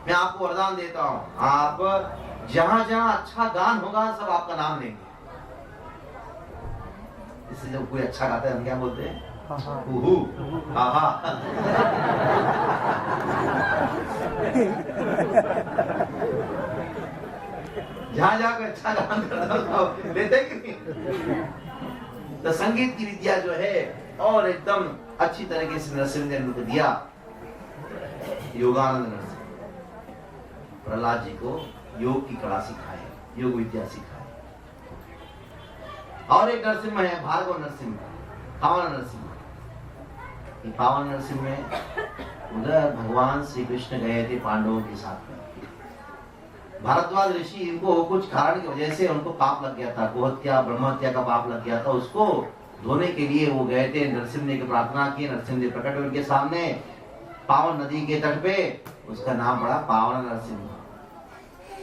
मैं आपको वरदान देता हूं, आप जहां जहां अच्छा गान होगा सब आपका नाम लेंगे। इससे जब कोई अच्छा गाता है हम क्या बोलते हैं? उहु, आहा। जहां जहां कोई अच्छा गान करता है लेते कि नहीं? तो संगीत की विद्या जो है और एकदम अच्छी तरीके से नरसिंह ने उनको दिया। योगानंद नरसिंह प्रहलाद जी को योग की कला सिखाए, योग विद्या सिखाए। और एक नरसिंह है भार्गव नरसिंह, पावन नरसिंह। पावन नरसिंह में उधर भगवान श्री कृष्ण गए थे पांडवों के साथ में। भारद्वाज ऋषि इनको कुछ कारण की वजह से उनको पाप लग गया था, गोहत्या ब्रह्महत्या का पाप लग गया था, उसको धोने के लिए वो गए थे। नरसिंह ने प्रार्थना की, नरसिंह ने प्रकट उनके सामने पावन नदी के तट पे, उसका नाम पड़ा पावन नरसिंह।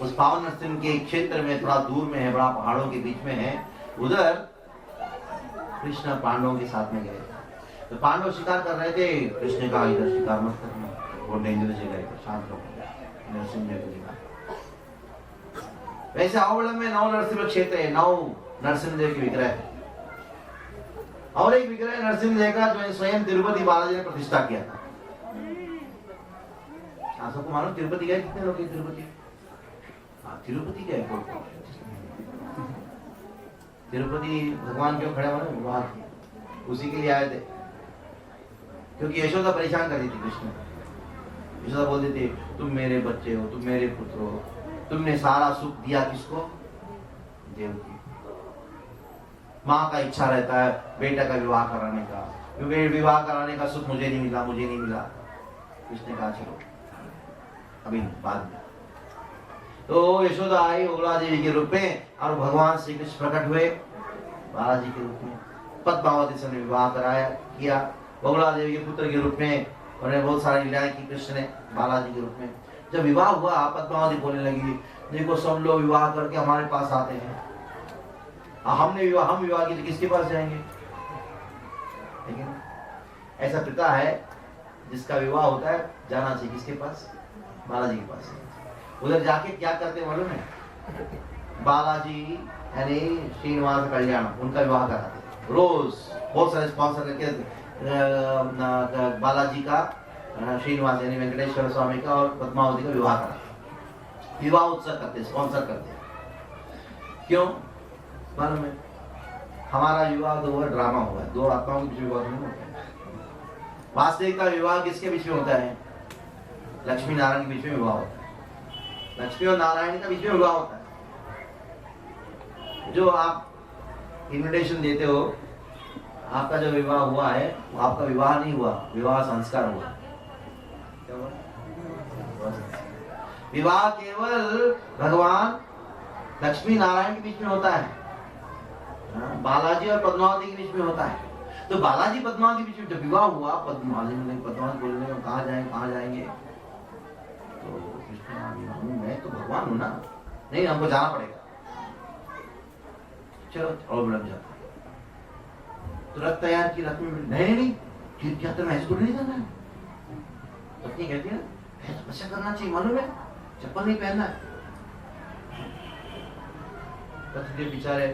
उस पावन नरसिंह के क्षेत्र में थोड़ा दूर में है, बड़ा पहाड़ों के बीच में है, उधर कृष्ण पांडवों के साथ में गए। तो पांडव शिकार कर रहे थे, कृष्ण का इधर शिकार मत करना, वो डेंजरस जगह है, शांत रहो। नरसिंह ने कहा वैसे आवड़ में 9 नरसिंह क्षेत्र है, 9 नरसिंह देव के विग्रह है। और एक विग्रह नरसिंह देव का जो स्वयं तिरुपति बालाजी ने प्रतिष्ठा किया था। आप सबको मालूम तिरुपति गए कितने लोग? तिरुपति तिरुपति गए, तिरुपति भगवान क्यों खड़े हुए? वहां उसी के लिए आए थे, क्योंकि यशोदा परेशान कर रही थी कृष्ण। यशोदा बोलती थी तुम मेरे बच्चे हो, तुम मेरे पुत्र हो, तुमने सारा सुख दिया किसको? देव की। माँ का इच्छा रहता है बेटा का विवाह कराने का, क्योंकि विवाह कराने का सुख मुझे नहीं मिला, मुझे नहीं मिला। कृष्ण कहा चलो अभी बाद में। तो यशोदा आई उग्रा देवी के रूप में और भगवान श्री कृष्ण प्रकट हुए बालाजी के रूप में। पद्मावती से विवाह कराया किया, उग्रा देवी के पुत्र के रूप में उन्होंने बहुत सारी लीलाएं की कृष्ण ने बालाजी के रूप में। जब विवाह हुआ पद्मावती बोलने लगी, देखो सब लोग विवाह करके हमारे पास आते हैं, हम विवाह की तो किसके पास जाएंगे? लेकिन ऐसा पिता है जिसका विवाह होता है, जाना चाहिए किसके पास? बालाजी के पास। उधर जाके क्या करते मालूम है? बालाजी यानी श्रीनिवास कल्याण, उनका विवाह कराते रोज। बहुत सारे स्पॉन्सर करके बालाजी का, श्रीनिवास यानी वेंकटेश्वर स्वामी का और पद्मावती का विवाह कराते, विवाह उत्सव करते, स्पॉन्सर करते। क्यों मालूम है? हमारा विवाह तो हुआ ड्रामा हुआ है, दो आत्माओं के बीच विवाह नहीं होता है। वास्तविक का विवाह किसके बीच में होता है? लक्ष्मी नारायण के बीच में विवाह होता है, लक्ष्मी और नारायण के बीच में विवाह होता है। जो आप इन्विटेशन देते हो, आपका जो विवाह हुआ है वो आपका विवाह नहीं हुआ, विवाह संस्कार हुआ। क्या हुआ? विवाह केवल भगवान लक्ष्मी नारायण के बीच में होता है, बालाजी और पद्मावती के बीच में होता है। तो बालाजी पद्मावती के बीच में जब विवाह हुआ, पद्मावती बोलने में कहाँ जाएंगे? तो कृष्ण, मैं तो भगवान हूँ ना, नहीं हमको जाना पड़ेगा। चलो और बिलम जाता, तुरंत तैयार की रथ में, नहीं क्या तुम्हें ऐसे नहीं जाना है? पत्नी कहती है ना, तपस्या करना चाहिए, मालूम है, चप्पल नहीं पहनना है। रथ के बेचारे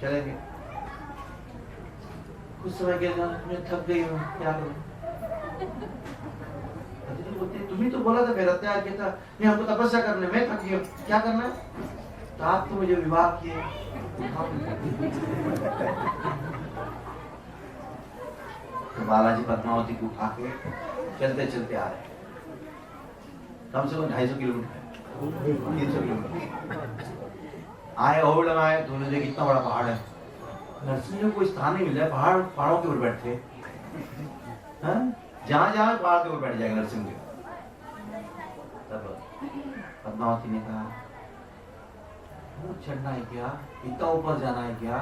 चलेंगे, कुछ समय के बाद मैं थक गई हूँ, क्या करूँ? तुम ही तो बोला था मेरा त्याग किया था, नहीं हमको तपस्या करने, मैं थक गई हूँ, क्या करना है? तो आप तो मुझे विवाह किए। तो बालाजी पद्मावती को उठा के चलते चलते आ रहे, कम से कम 250 किलोमीटर 300 किलोमीटर आए। ओवलम आए तो उन्होंने देखा कितना बड़ा पहाड़ है, नरसिंह को कोई स्थान नहीं मिल रहा है, पहाड़ों के ऊपर बैठे, जहां जहां पहाड़ के ऊपर बैठ जाएगा नरसिंह के। तब पद्मावती ने कहा, चढ़ना है क्या, इतना ऊपर जाना है क्या?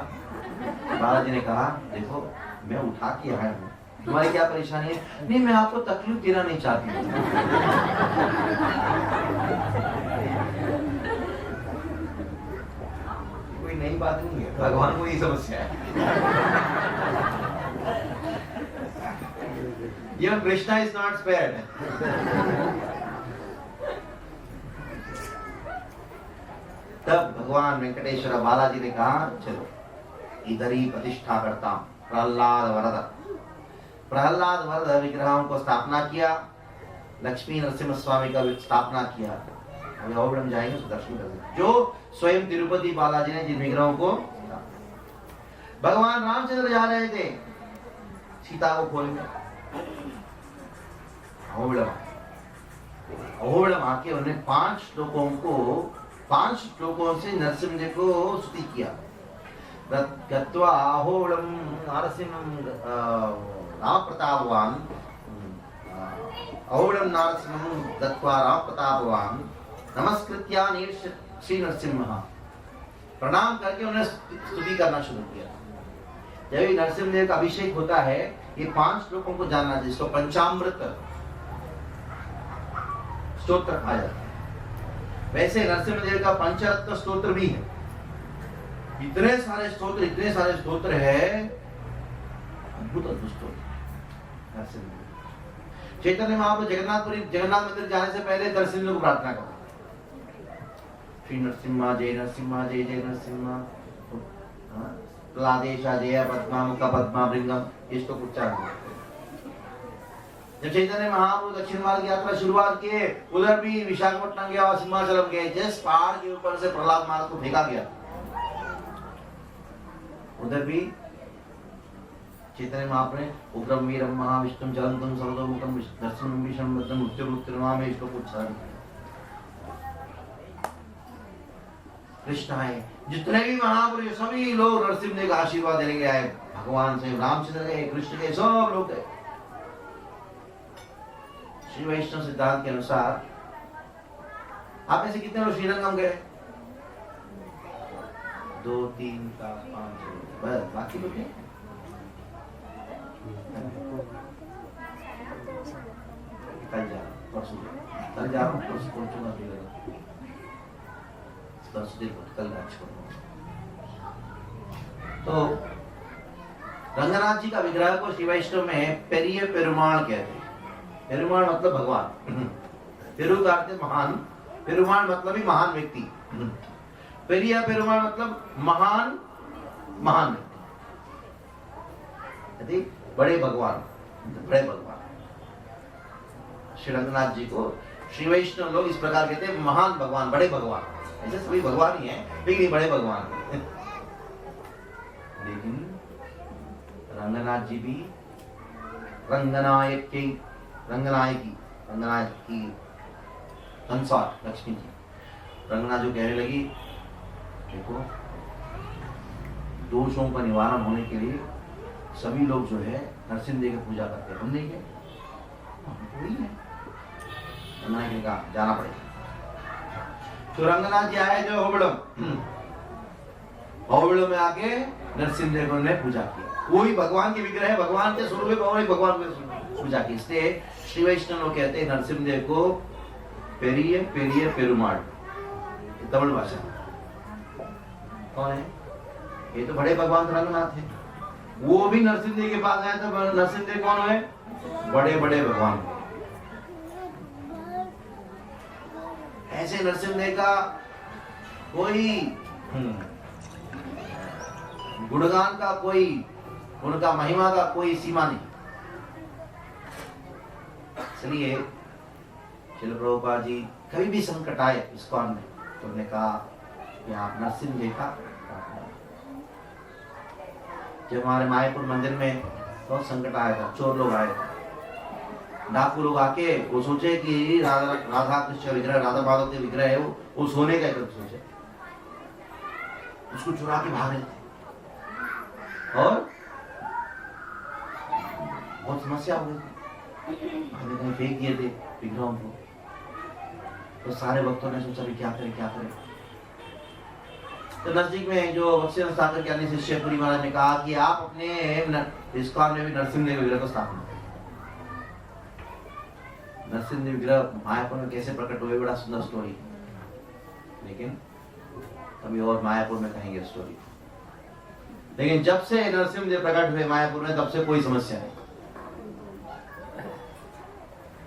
बालाजी ने कहा, देखो मैं उठा के आया हूँ, तुम्हारी क्या परेशानी है? नहीं मैं आपको तकलीफ देना नहीं चाहती हूँ। कोई नई बात नहीं है, भगवान को यही समस्या है। Even Krishna is not spared. तब भगवान वेंकटेश्वर बालाजी ने कहा, चलो इधर ही प्रतिष्ठा करता हूं, प्रहलाद वरद विग्रहों को स्थापना किया, लक्ष्मी नरसिम्हा स्वामी का स्थापना किया। अभी और हम जाएंगे तो दर्शन करेंगे, जो स्वयं तिरुपति बालाजी ने जिन विग्रहों को, भगवान रामचंद्र जा रहे थे सीता को खोलने, अहोबलम आके उन्हें 5 श्लोकों से नरसिंह को स्तुति किया। गत्वा अहोबलम नरसिंहं राम प्रतापवान, अहोबलम नरसिंहं गत्वा राम प्रतापवान नमस्कृत्या श्री नरसिंह, प्रणाम करके उन्हें स्तुति करना शुरू किया। जब नरसिंह देव का अभिषेक होता है, ये 5 श्लोकों को जानना चाहिए, इसको पंचामृत स्तोत्र कहा जाता है। वैसे नरसिंह देव का पंचरत्न स्तोत्र भी है। इतने सारे स्तोत्र है, अद्भुत स्तोत्र नरसिंह देव। चैतन्य महाप्रभु जगन्नाथ मंदिर जाने से पहले नरसिंह को प्रार्थना करो, श्री नरसिम्हा जय नरसिम्हा जय जय नरसिम्हा, प्रहलादेशा जय पद्मा मुख पद्मा भृंगम, इसको उच्चारण। जब चैतन्य महाप्रभु दक्षिण मार्ग की यात्रा शुरुआत किए, उधर भी विशाखापट्टनम गया और सिंहाचलम गए, जिस पहाड़ के ऊपर से प्रहलाद महाराज को फेंका गया, उधर भी चैतन्य महाप्रभु ने उग्रम वीरम महाविष्णुम जलंतम सर्वतोमुखम नरसिंहं विष्णुं भद्रं मृत्युरुत्तरमामे, इसको उच्चारण। कृष्ण है, जितने भी महापुरुष सभी लोग नरसिंह देव का आशीर्वाद देने के आए, भगवान से रामचंद्र गए, कृष्ण गए, सब लोग गए। श्री वैष्णव सिद्धांत के अनुसार आप में से कितने लोग श्रीरंगम गए? 2, 3, 4, 5 बस, बाकी लोग नहीं। कल जा परसों कल जा रहा हूँ, परसों पहुंचूंगा, कल मैच करूंगा। तो रंगनाथ जी का विग्रह को श्री वैष्णव में पेरिय पेरुमाल कहते हैं। पेरुमाल मतलब भगवान, पेरु का अर्थ महान, पेरुमाल मतलब ही महान व्यक्ति, पेरिया पेरुमाल मतलब महान महान व्यक्ति, बड़े भगवान, बड़े भगवान। श्री रंगनाथ जी को श्री वैष्णव लोग इस प्रकार कहते हैं, महान भगवान, बड़े भगवान। ऐसे सभी भगवान ही हैं, लेकिन बड़े भगवान हैं। लेकिन रंगनाथ जी भी रंगनायक की कंसार लक्ष्मी जी, रंगनाथ जो कहने लगी, देखो दोषों का निवारण होने के लिए सभी लोग जो है नरसिंह देव की पूजा करते हैं, हम नहीं गए, वही है। रंगनाथ जी का जाना पड़ेगा। तो रंगनाथ जी आए जो होबड़म में आके नरसिंह देव ने पूजा की। कोई भगवान के विग्रह है, भगवान के स्वरूप में भगवान की पूजा की। इसलिए श्री वैष्णव लोग कहते हैं नरसिंह देव को पेरिय पेरिय पेरुमाल, तमिल भाषा। कौन है ये? तो बड़े भगवान रंगनाथ है। वो भी नरसिंह देव के पास आए तो नरसिंह देव कौन है? बड़े बड़े भगवान। ऐसे नरसिंह देव का कोई गुणगान का कोई, उनका महिमा का कोई सीमा नहीं। इसलिए श्रील प्रभुपाद जी कभी भी संकट आए इस्कॉन में तो उन्होंने कहा कि आप नरसिंह देव का, जब हमारे मायापुर मंदिर में बहुत संकट आया था, चोर लोग आए थे, डाकू लोग आके वो सोचे कि राधा कृष्ण विग्रह, राधा माधव के विग्रह है, वो सोने का एक सोचे, उसको चुरा के भाग रहे थे और बहुत समस्या हो गई थी। हमें कहीं फेंक दिए थे विग्रहों को। तो सारे भक्तों ने सोचा भी क्या करें क्या करें। तो नजदीक में जो बख्शी सागर के अन्य शिष्य पुरी महाराज ने कहा कि आप अपने इस्कॉन में भी नरसिंह देव विग्रह को स्थापना करें। नरसिंह देव विग्रह मायापुर में कैसे प्रकट हुए, बड़ा सुंदर स्टोरी, लेकिन कभी और मायापुर में कहेंगे स्टोरी। लेकिन जब से नरसिंह देव प्रकट हुए मायापुर में, तब से कोई समस्या नहीं।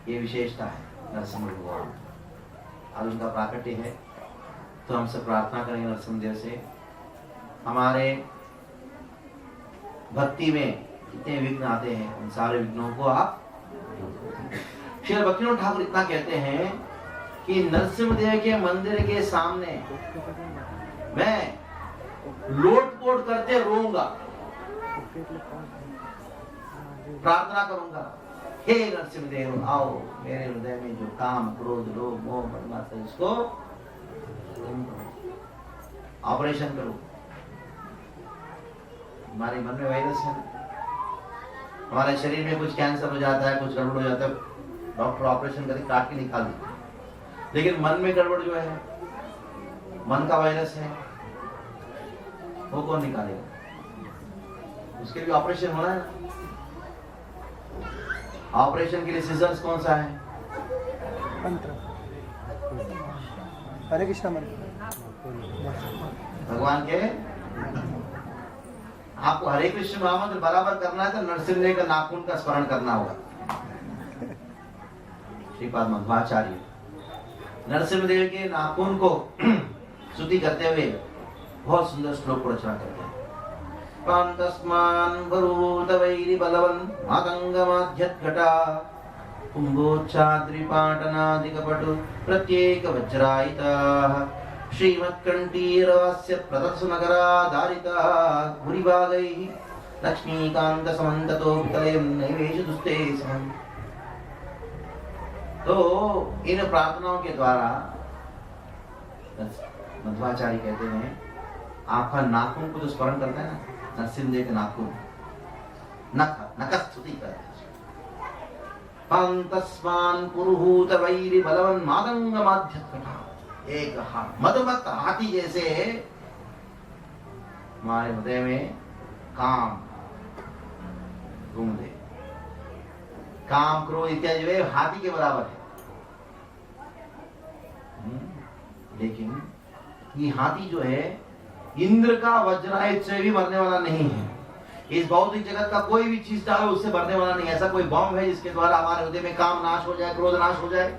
ये विशेषता है नरसिंह भगवान। आज उनका प्राकट्य है, तो हम सब प्रार्थना करेंगे नरसिंह देव से, हमारे भक्ति में जितने विघ्न आते हैं उन सारे विघ्नों को आप। श्री भक्तिनाथ ठाकुर इतना कहते हैं कि नरसिंह देव के मंदिर के सामने मैं लोटपोट करते रोऊंगा, प्रार्थना करूंगा, हे नरसिंह देव आओ मेरे हृदय में जो काम क्रोध लोभ मोह मद है इसको ऑपरेशन करो। हमारे मन में वायरस है, हमारे शरीर में कुछ कैंसर हो जाता है, कुछ गड़बड़ हो जाता है, डॉक्टर ऑपरेशन करके काट के निकाल देते हैं। लेकिन मन में गड़बड़ जो है, मन का वायरस है, वो कौन निकालेगा? उसके लिए ऑपरेशन होना है ना। ऑपरेशन के लिए सीजर्स कौन सा है? मंत्र, हरे कृष्ण मंत्र, भगवान के। आपको हरे कृष्ण महामंत्र बराबर करना है तो नरसिंह देव का नाखून का स्मरण करना होगा। श्रीपाद मध्वाचार्य नरसिंह देव के नाखून को स्तुति करते हुए बहुत सुंदर श्लोक को रचना करते हैं। तस्मान् वरूत वैरि बलवन् मातंगमाध्यत्घटा कुम्भोच्छाद्रिपाटनादिकपटु प्रत्येक वज्रायिताः श्रीमत्कण्ठीरवास्य प्रदर्शनगराधारिताः भूरिभागैः लक्ष्मीकान्तसमन्ततो विकलयं नैवेश दुस्ते समम्। तो इन प्रार्थनाओं के द्वारा मध्वाचार्य कहते हैं आपका नाखून को जो स्मरण करता है ना, नरसिंह देव के नाखून नख स्तुति करते हैं। तस्मान् पुरुहूत वैरि बलवन् मातंगमाध्यत्घटा, एक मदमत हाथी जैसे हमारे हृदय में काम घूम दे। काम क्रोध इत्यादि वे हाथी के बराबर है। लेकिन ये हाथी जो है इंद्र का वज्रायुध से भी मरने वाला नहीं है। इस भौतिक जगत का कोई भी चीज डालो उससे मरने वाला नहीं। ऐसा कोई बॉम्ब है जिसके द्वारा हमारे हृदय में काम नाश हो जाए, क्रोध नाश हो जाए?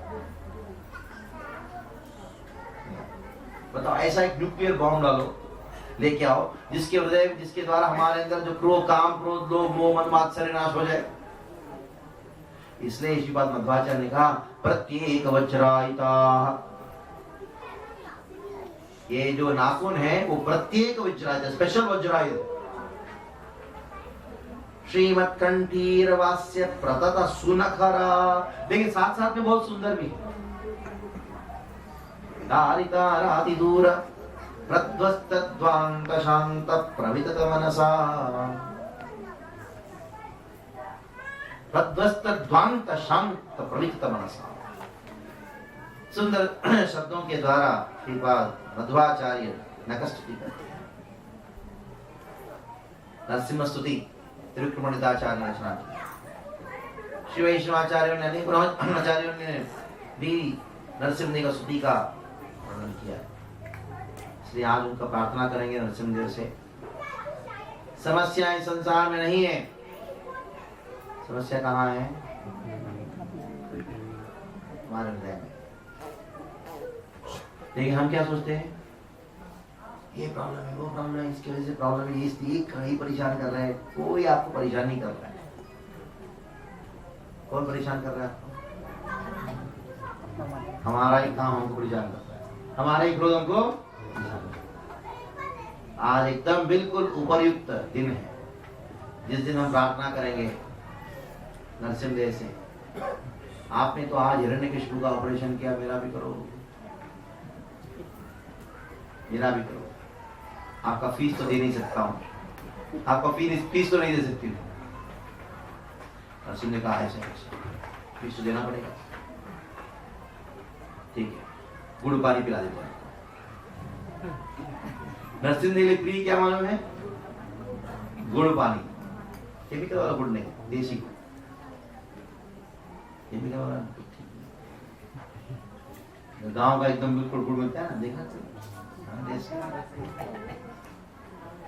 बताओ, ऐसा एक न्यूक्लियर बॉम्ब डालो, लेके आओ, जिसके हृदय जिसके द्वारा हमारे अंदर जो क्रोध, काम, क्रोध, लोभ, मोह, मद, मात्सर्य नाश हो जाए। इसलिए श्रीपाद मध्वाचार्य ने कहा प्रत्येक वज्रायिता, ये जो नाखून है वो प्रत्येक वज्रायित, स्पेशल वज्रायुध। श्रीमत्कंठीर वास्य प्रतत सुनखरा, लेकिन साथ साथ में बहुत सुंदर भी है। दारिता राति दूर प्रध्वस्तद्वांत शांत प्रवितत मनसा, प्रध्वस्तद्वांत शांत प्रवितत मनसा। सुंदर शब्दों के द्वारा श्रीपाद मध्वाचार्य नखस्तुति करते हैं। नरसिंह स्तुति त्रिविक्रमणिताचार्य ने रचना की। श्री वैष्णवाचार्यों ने, अनेक ब्रह्माचार्यों ने भी नरसिंह का स्तुति का वर्णन किया। इसलिए आज उनका प्रार्थना करेंगे नरसिंह देव से। समस्याएं संसार में नहीं है, समस्या कहाँ है? हमारे हृदय में। लेकिन हम क्या सोचते हैं, ये प्रॉब्लम है, वो प्रॉब्लम है, इसकी वजह से प्रॉब्लम है, इसलिए कहीं परेशान कर रहा है। कोई आपको परेशान नहीं कर रहा है। कौन परेशान कर रहा है आपको? हमारा ही काम हमको परेशान कर रहा है, हमारा ही क्रोध हमको परेशान कर रहा है। आज एकदम बिल्कुल उपयुक्त दिन है जिस दिन हम प्रार्थना करेंगे नरसिंहदेव से। आपने तो आज हिरण्यकशिपु का ऑपरेशन किया, मेरा भी करो, मेरा भी करो। आपका फीस तो दे नहीं सकता हूं, आपका फीस तो नहीं दे सकती हूँ। नरसिंह ने कहा ऐसे फीस तो देना पड़ेगा। ठीक है, गुड़ पानी पिला देते हैं। नरसिंह के लिए प्रिय क्या मालूम है? गुड़ पानी। केमिकल वाला गुड़ नहीं, देसी गुड़। केमिकल वाला गांव का एकदम बिल्कुल गुड़ मिलता है ना, देखा तो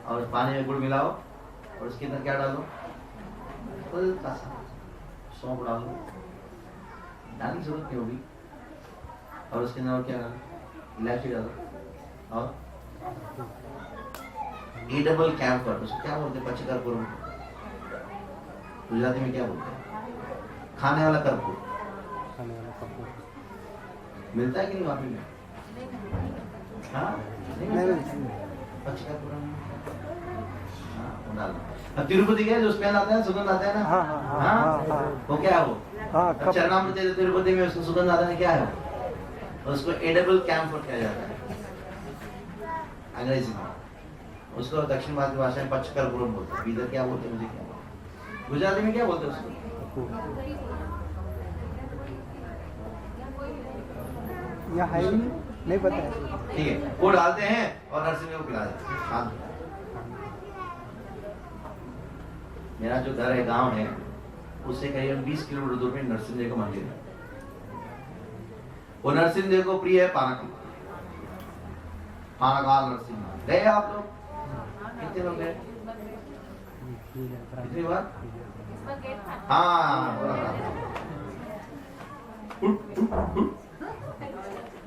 और पानी में गुड़ मिलाओ और उसके अंदर क्या डालो? हल्का सा सौंफ डालो, डालने की जरूरत नहीं होगी। और उसके अंदर क्या डालो? इलायची डालो और ईडेबल कैम्फर, उसको क्या बोलते हैं? पचकर्पूर, गुजराती में क्या बोलते हैं? खाने वाला कर्पूर। मिलता है कि नहीं वहां पे? हाँ, अब तिरुपति गए जो स्मेल आता है, सुगंध आता है ना। हाँ, वो क्या है? वो चरणामृत तिरुपति में उसको सुगंध आता है, क्या है वो? उसको एडेबल कैम्फर कहा जाता है अंग्रेजी में। उसको दक्षिण भारत की भाषा में पचकर्पूरम बोलते हैं। इधर क्या बोलते हैं? मुझे क्या बोलते? गुजराती में क्या बोलते हैं उसको? यहाँ है नहीं पता है। ठीक है, वो डालते हैं और नरसिंह को पिला देते हैं। शांत। मेरा जो घर है, गांव है, उससे करीबन 20 किलोमीटर दूर में नरसिंह देव का मंदिर है। वो नरसिंह देव को प्रिय है पानक, पानकाल नरसिंह। गए आप लोग? कितने लोग गए? कितनी बार? हाँ,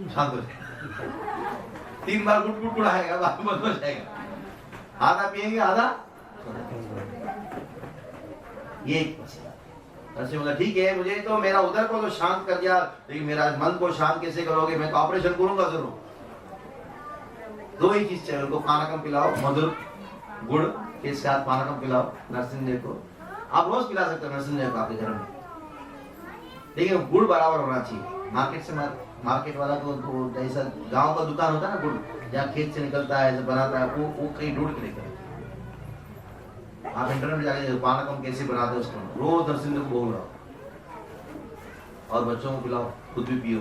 शांत हो जाए। 3 बार गुट गुट उड़ाएगा, बाद बंद हो जाएगा। आधा पिएंगे, आधा ये नरसिंह बोला ठीक है, मुझे तो मेरा उधर को तो शांत कर दिया, लेकिन मेरा मन को शांत कैसे करोगे? मैं तो ऑपरेशन करूंगा जरूर। 2 ही चीज चाहिए उनको, पानकम पिलाओ, मधुर गुड़ के साथ पानकम पिलाओ नरसिंह देव को। आप रोज पिला सकते हो नरसिंह देव को आपके घर में, लेकिन गुड़ बराबर होना चाहिए। मार्केट से मार्केट वाला तो जैसा गांव का दुकान होता है ना, गुड़ जहाँ खेत से निकलता है, ऐसे बनाता है, वो कहीं ढूंढ के लेकर। आप इंटरनेट में जाके पानकम कैसे बनाते हैं उसको रोज नरसिंह को बोल रहा और बच्चों को पिलाओ, खुद भी पियो,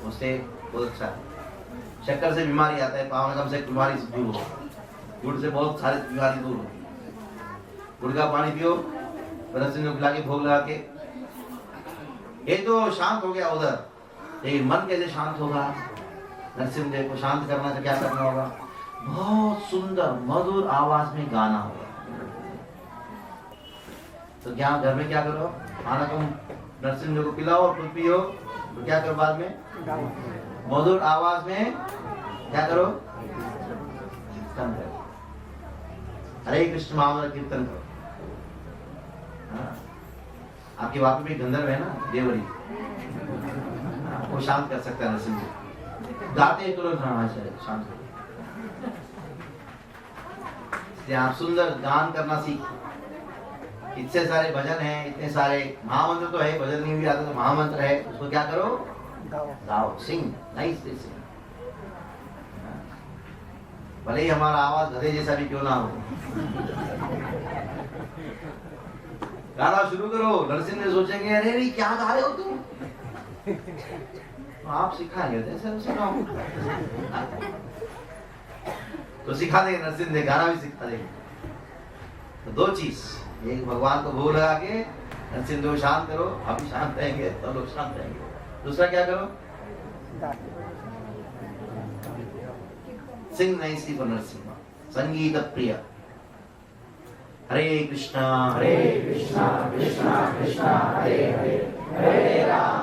उससे बहुत अच्छा है। शक्कर से बीमारी आता है, पानकम से बीमारी दूर हो, गुड़ से बहुत सारी बीमारी दूर होती है। गुड़ का पानी पियो, नरसिंह को पिला के भोग लगा के। ये तो शांत हो गया उधर, लेकिन मन कैसे शांत होगा? नरसिंहदेव को शांत करना तो क्या करना होगा? बहुत सुंदर मधुर आवाज में गाना होगा। तो क्या घर में क्या करो, खाना को नरसिंहदेव को पिलाओ और खुद पियो, तो क्या करो बाद में मधुर आवाज में क्या करो, कीर्तन करो, हरे कृष्ण महामंत्र कीर्तन करो। हाँ। आपके वहां पे भी गंधर्व है ना, देवरी, वो शांत कर सकता है नरसिंह जी। गाते हैं तुरंत, हाँ शांत करो। आप सुंदर गान करना सीख। इतने सारे भजन हैं, इतने सारे महामंत्र तो है, भजन नहीं भी आता तो महामंत्र है, उसको क्या करो, गाओ, सिंग, नाइस सिंग। भले ही हमारा आवाज गधे जैसा भी क्यों ना हो, गाना शुरू करो। नरसिंह ने सोचेंगे अरे रे क्या गा रहे हो तुम, तो आप सिखाएंगे ऐसे सुनाओ, तो सिखा देंगे नरसिंह ने, गाना भी सिखा देंगे। तो दो चीज, एक भगवान को भोग लगा के नरसिंह को शांत करो, आप भी शांत रहेंगे तो लोग शांत रहेंगे। दूसरा क्या करो, सिंग नाइसली फॉर नरसिंह, संगीत प्रिय। हरे कृष्णा कृष्णा कृष्णा हरे हरे, हरे राम